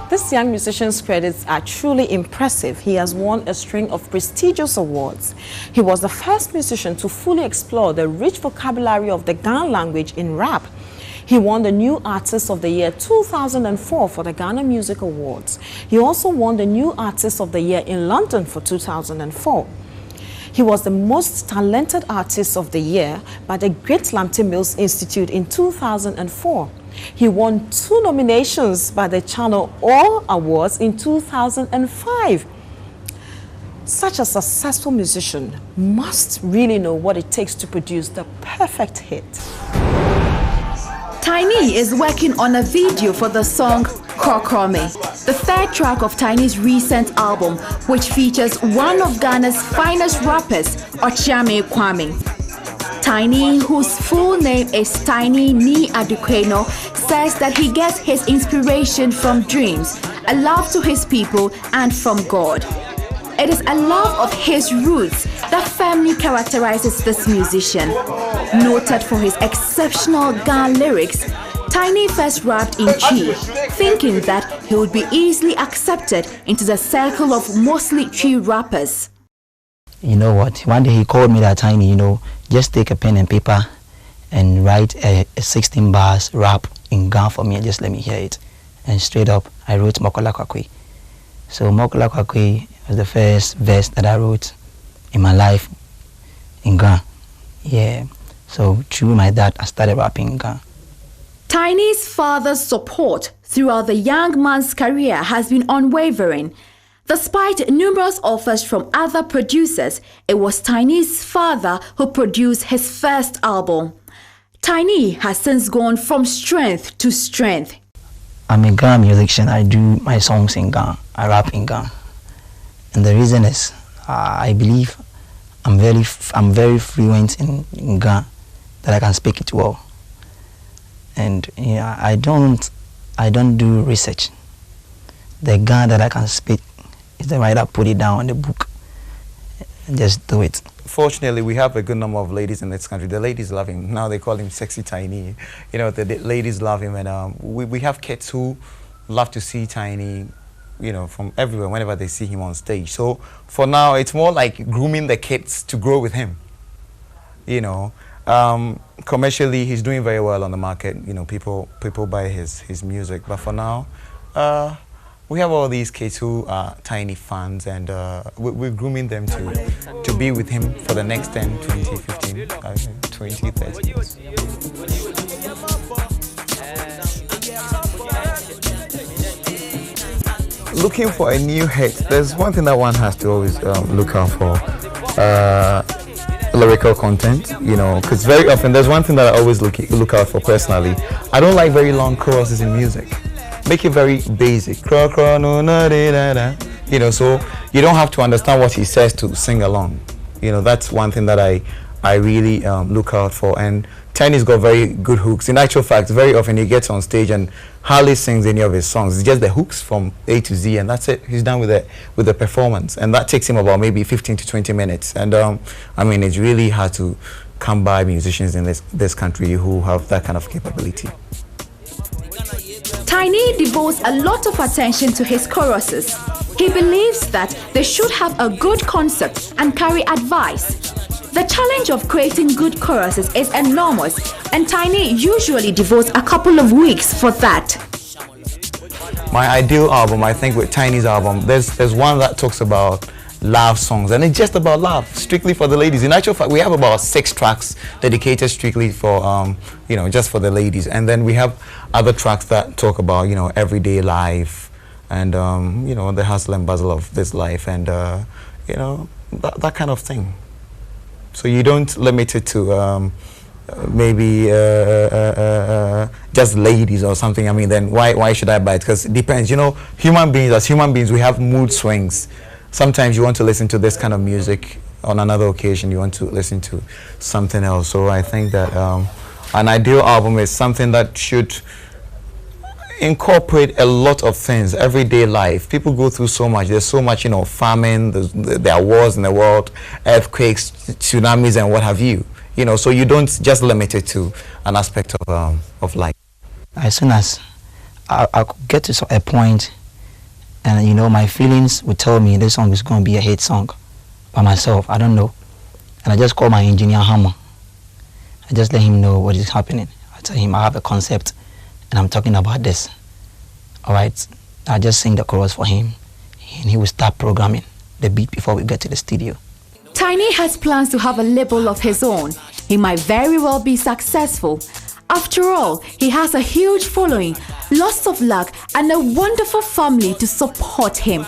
This young musician's credits are truly impressive. He has won a string of prestigious awards. He was the first musician to fully explore the rich vocabulary of the Ghanaian language in rap. He won the New Artist of the Year 2004 for the Ghana Music Awards. He also won the New Artist of the Year in London for 2004. He was the most talented artist of the year by the Great Lamte Mills Institute in 2004. He won 2 nominations by the Channel O Awards in 2005. Such a successful musician must really know what it takes to produce the perfect hit. Tinny is working on a video for the song Krokrome, the 3rd track of Tinny's recent album, which features one of Ghana's finest rappers, Ochiame Kwame. Tinny, whose full name is Tinny Ni Adukweno, says that he gets his inspiration from dreams, a love to his people, and from God. It is a love of his roots that firmly characterizes this musician. Noted for his exceptional Ghan lyrics, Tinny first rapped in Chi, thinking that he would be easily accepted into the circle of mostly Chi rappers. You know what? One day he called me that, Tinny, just take a pen and paper and write a 16 bars rap in Ghan for me and just let me hear it. And straight up, I wrote Mokola Kwakwe. So Mokola Kwakwe was the first verse that I wrote in my life in Ghan. Yeah. So through my dad, I started rapping in Ghan. Tinny's father's support throughout the young man's career has been unwavering. Despite numerous offers from other producers, it was Tinny's father who produced his first album. Tinny has since gone from strength to strength. I'm a Ghan musician. I do my songs in Ghan. I rap in Ghan. And the reason is, I believe I'm very fluent in Ghan, that I can speak it well. And I don't do research. The Ghan that I can speak is the writer put it down on the book and just do it. Fortunately, we have a good number of ladies in this country. The ladies love him. Now they call him Sexy Tinny. The ladies love him, and we have kids who love to see Tinny, from everywhere whenever they see him on stage. So for now, it's more like grooming the kids to grow with him. Commercially, he's doing very well on the market. People buy his music. But for now, we have all these kids who are Tinny fans, and we're grooming them to be with him for the next 10, 20, 15, 20, 30 years. Looking for a new hit, there's one thing that one has to always look out for. Lyrical content, because very often there's one thing that I always look out for personally. I don't like very long choruses in music. Make it very basic. So you don't have to understand what he says to sing along. That's one thing that I really look out for. And Tinny's got very good hooks. In actual fact, very often he gets on stage and hardly sings any of his songs. It's just the hooks from A to Z, and that's it. He's done with the performance, and that takes him about maybe 15 to 20 minutes. And it's really hard to come by musicians in this country who have that kind of capability. Tinny devotes a lot of attention to his choruses. He believes that they should have a good concept and carry advice. The challenge of creating good choruses is enormous, and Tinny usually devotes a couple of weeks for that. My ideal album, I think, with Tinny's album, there's one that talks about love songs, and it's just about love, strictly for the ladies. In actual fact, we have about 6 tracks dedicated strictly for just for the ladies, and then we have other tracks that talk about everyday life and the hustle and bustle of this life, and that kind of thing. So you don't limit it to maybe just ladies or something. Then why should I buy it? Because it depends. Human beings, we have mood swings. Sometimes you want to listen to this kind of music. On another occasion, you want to listen to something else. So I think that an ideal album is something that should incorporate a lot of things, everyday life. People go through so much. There's so much, famine, there are wars in the world, earthquakes, tsunamis, and what have you. So you don't just limit it to an aspect of life. As soon as I could get to a point And you know, my feelings would tell me this song is going to be a hit song by myself. I don't know. And I just call my engineer Hammer. I just let him know what is happening. I tell him I have a concept and I'm talking about this. All right. I just sing the chorus for him and he will start programming the beat before we get to the studio. Tinny has plans to have a label of his own. He might very well be successful. After all, he has a huge following, lots of luck, and a wonderful family to support him.